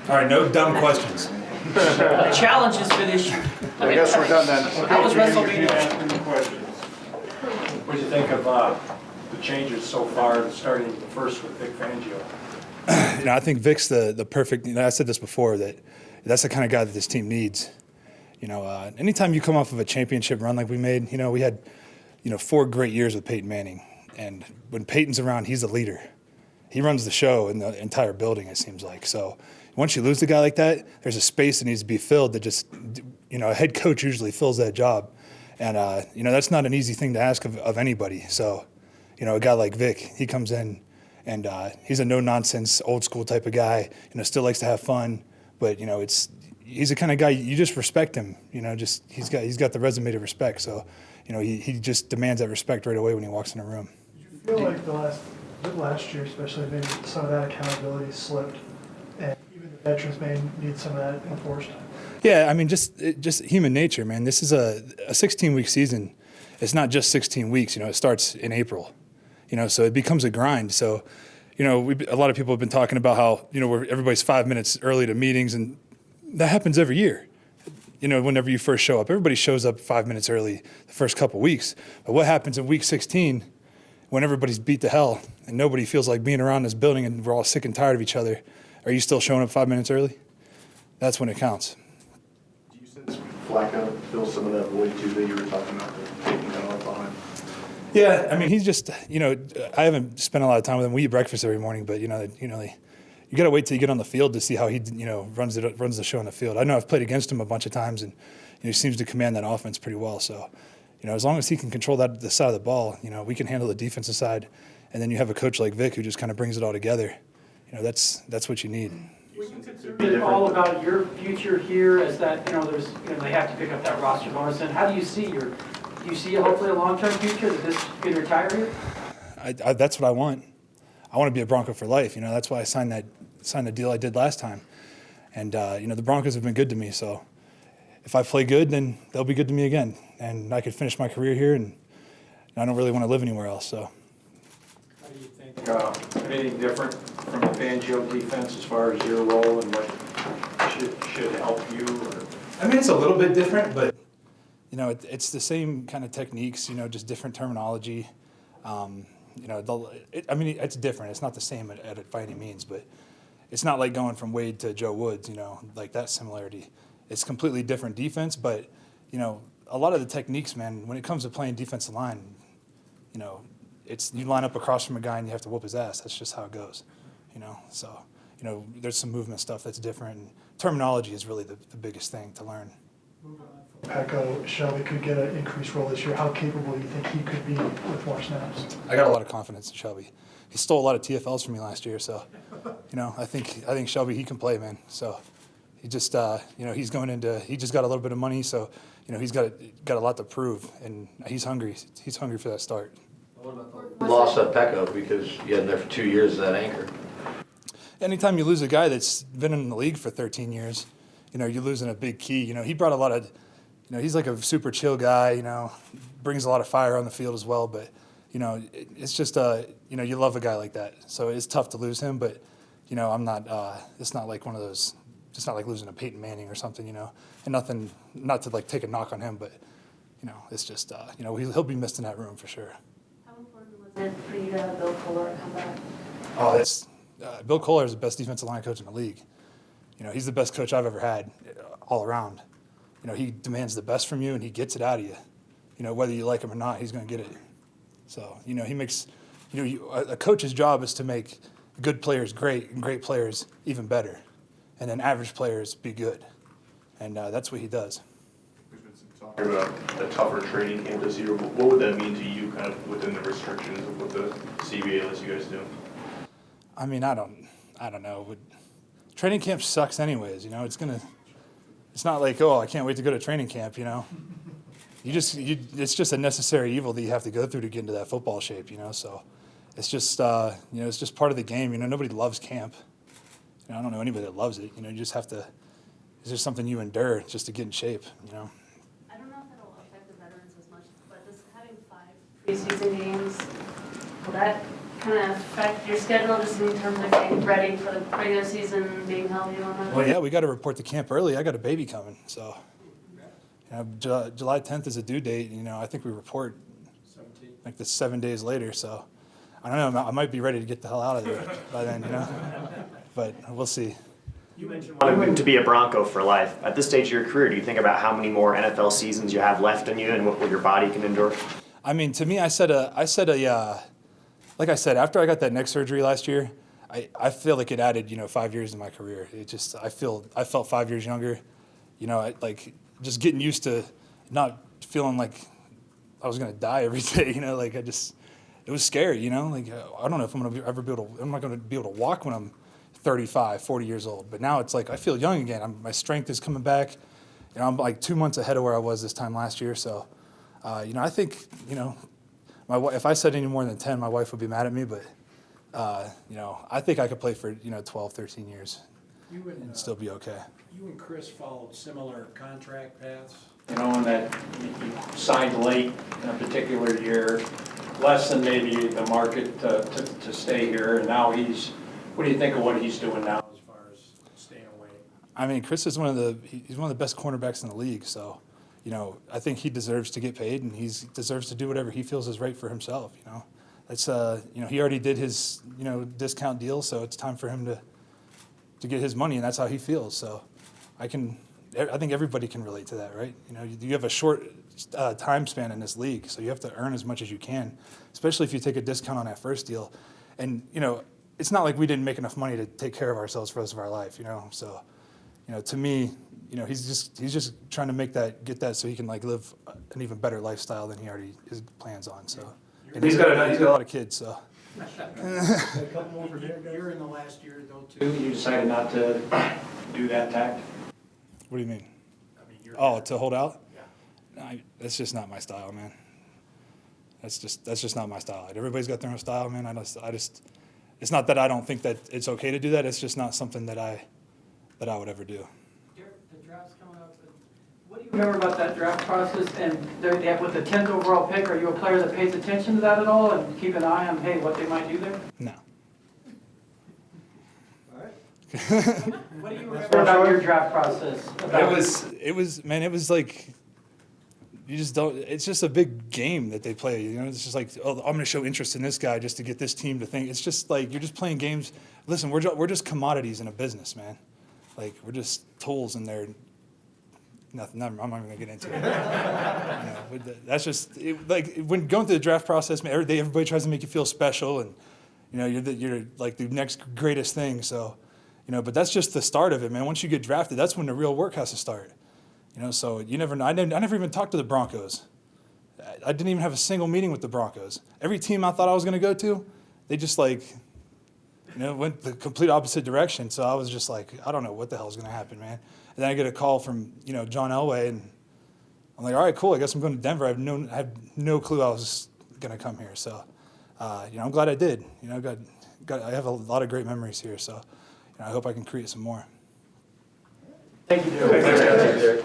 All right, no dumb questions. The challenges for this year. I guess we're done then. How was WrestleMania? Asking the questions. What do you think of the changes so far, starting the first with Vic Fangio? I think Vic's the perfect. I said this before that's the kind of guy that this team needs. Anytime you come off of a championship run like we made, we had, 4 great years with Peyton Manning, and when Peyton's around, he's the leader. He runs the show in the entire building, it seems like. So once you lose a guy like that, there's a space that needs to be filled that just, a head coach usually fills that job. And, that's not an easy thing to ask of anybody. So, a guy like Vic, he comes in and he's a no-nonsense, old-school type of guy, still likes to have fun. But, he's the kind of guy you just respect him. He's got the resume to respect. So, he just demands that respect right away when he walks in a room. Did you feel like last year, especially, maybe some of that accountability slipped, and even the veterans may need some of that enforced? Yeah, just human nature, man. This is a 16-week season. It's not just 16 weeks. It starts in April. So it becomes a grind. So, a lot of people have been talking about how, where everybody's 5 minutes early to meetings, and that happens every year. Whenever you first show up, everybody shows up 5 minutes early the first couple weeks. But what happens in week 16 when everybody's beat to hell and nobody feels like being around this building and we're all sick and tired of each other? Are you still showing up 5 minutes early? That's when it counts. Do you sense Flacco fills some of that void too that you were talking about, taking that off behind? Yeah, he's just, I haven't spent a lot of time with him. We eat breakfast every morning, but, you got to wait till you get on the field to see how he, runs the show on the field. I know I've played against him a bunch of times, and he seems to command that offense pretty well. So, as long as he can control the side of the ball, we can handle the defensive side. And then you have a coach like Vic who just kind of brings it all together. That's what you need. Were you concerned at all about your future here as that, there's, they have to pick up that roster bonus? And how do you see hopefully a long-term future that this could retire here? That's what I want. I want to be a Bronco for life. That's why I signed the deal I did last time. And, the Broncos have been good to me. So if I play good, then they'll be good to me again. And I could finish my career here, and I don't really want to live anywhere else. So. How do you think anything different from the Fangio defense as far as your role and what should help you? Or? It's a little bit different, but, it's the same kind of techniques, just different terminology. It's different. It's not the same by any means, but it's not like going from Wade to Joe Woods, like that similarity. It's completely different defense, but, a lot of the techniques, man, when it comes to playing defensive line, it's you line up across from a guy and you have to whoop his ass. That's just how it goes, So, there's some movement stuff that's different. And terminology is really the biggest thing to learn. Pecco, Shelby could get an increased role this year. How capable do you think he could be with more snaps? I got a lot of confidence in Shelby. He stole a lot of TFLs from me last year, so I think Shelby, he can play, man. So he just he's going into, he just got a little bit of money, so he's got a lot to prove, and he's hungry. He's hungry for that start. Lost of Pecco because you had him there for 2 years as that anchor. Anytime you lose a guy that's been in the league for 13 years, you're losing a big key. He brought a lot of, he's like a super chill guy, brings a lot of fire on the field as well. But, it's just, you love a guy like that. So it's tough to lose him, but, I'm not, it's not like one of those, it's not like losing a Peyton Manning or something, and nothing, not to like take a knock on him, but, it's just, he'll be missed in that room for sure. How important was it for you to have Bill Kohler come back? Oh, that's, Bill Kohler is the best defensive line coach in the league. He's the best coach I've ever had all around. He demands the best from you, and he gets it out of you. Whether you like him or not, he's going to get it. So, he makes, a coach's job is to make good players great and great players even better, and then average players be good. And that's what he does. There's been some talk about a tougher training camp this year. What would that mean to you kind of within the restrictions of what the CBA lets you guys do? I don't know. Training camp sucks anyways, it's not like, oh, I can't wait to go to training camp, it's just a necessary evil that you have to go through to get into that football shape, so it's just, it's just part of the game, nobody loves camp. I don't know anybody that loves it, you just have to, it's just something you endure just to get in shape, I don't know if that'll affect the veterans as much, but just having 5 preseason games, will that kind of affect your schedule just in terms of getting ready for the regular season, being healthy and whatnot? Well, yeah, we got to report to camp early. I got a baby coming, so July 10th is a due date. I think we report like the 7 days later. So I don't know. I might be ready to get the hell out of there by then. But we'll see. You mentioned wanting to be a Bronco for life. At this stage of your career, do you think about how many more NFL seasons you have left in you and what your body can endure? I mean, to me, like I said, after I got that neck surgery last year, I feel like it added, 5 years to my career. I felt 5 years younger, just getting used to not feeling like I was going to die every day, it was scary, I don't know if I'm not going to be able to walk when I'm 35, 40 years old. But now it's like I feel young again. My strength is coming back. I'm like 2 months ahead of where I was this time last year. So, I think, if I said any more than 10, my wife would be mad at me. But, I think I could play for, 12, 13 years and still be okay. You and Chris followed similar contract paths? And that you signed late in a particular year, less than maybe the market to stay here, and now what do you think of what he's doing now as far as staying away? I mean, Chris is one of the best cornerbacks in the league, so I think he deserves to get paid, and he deserves to do whatever he feels is right for himself. That's he already did his discount deal, so it's time for him to get his money, and that's how he feels. So I think everybody can relate to that, right? You have a short time span in this league, so you have to earn as much as you can, especially if you take a discount on that first deal. And it's not like we didn't make enough money to take care of ourselves for the rest of our life, So, to me, he's just trying to get that so he can live an even better lifestyle than he already plans on. So, and he's got a lot of kids, so. A couple more for You're in the last year though too. You decided not to do that tact. What do you mean? I mean, To hold out? Yeah. That's just not my style, man. That's just not my style. Everybody's got their own style, man. It's not that I don't think that it's okay to do that. It's just not something that I would ever do. The draft's coming up. What do you remember about that draft process? And with the 10th overall pick, are you a player that pays attention to that at all and keep an eye on, hey, what they might do there? No. What do you remember about your draft process? It was like, you just don't, it's just a big game that they play. It's just like, oh, I'm going to show interest in this guy just to get this team to think. It's just like, you're just playing games. Listen, we're just commodities in a business, man. We're just tools in there. Nothing, I'm not even going to get into it. That's just, when going through the draft process, man, everybody tries to make you feel special and, you're like the next greatest thing. So, but that's just the start of it, man. Once you get drafted, that's when the real work has to start. So you never know. I never even talked to the Broncos. I didn't even have a single meeting with the Broncos. Every team I thought I was going to go to, they just went the complete opposite direction. So I was just like, I don't know what the hell is going to happen, man. And then I get a call from, John Elway, and I'm like, all right, cool. I guess I'm going to Denver. I had no clue I was going to come here. So, I'm glad I did. I have a lot of great memories here. So, I hope I can create some more. Thank you, Joe. Thanks, Derek.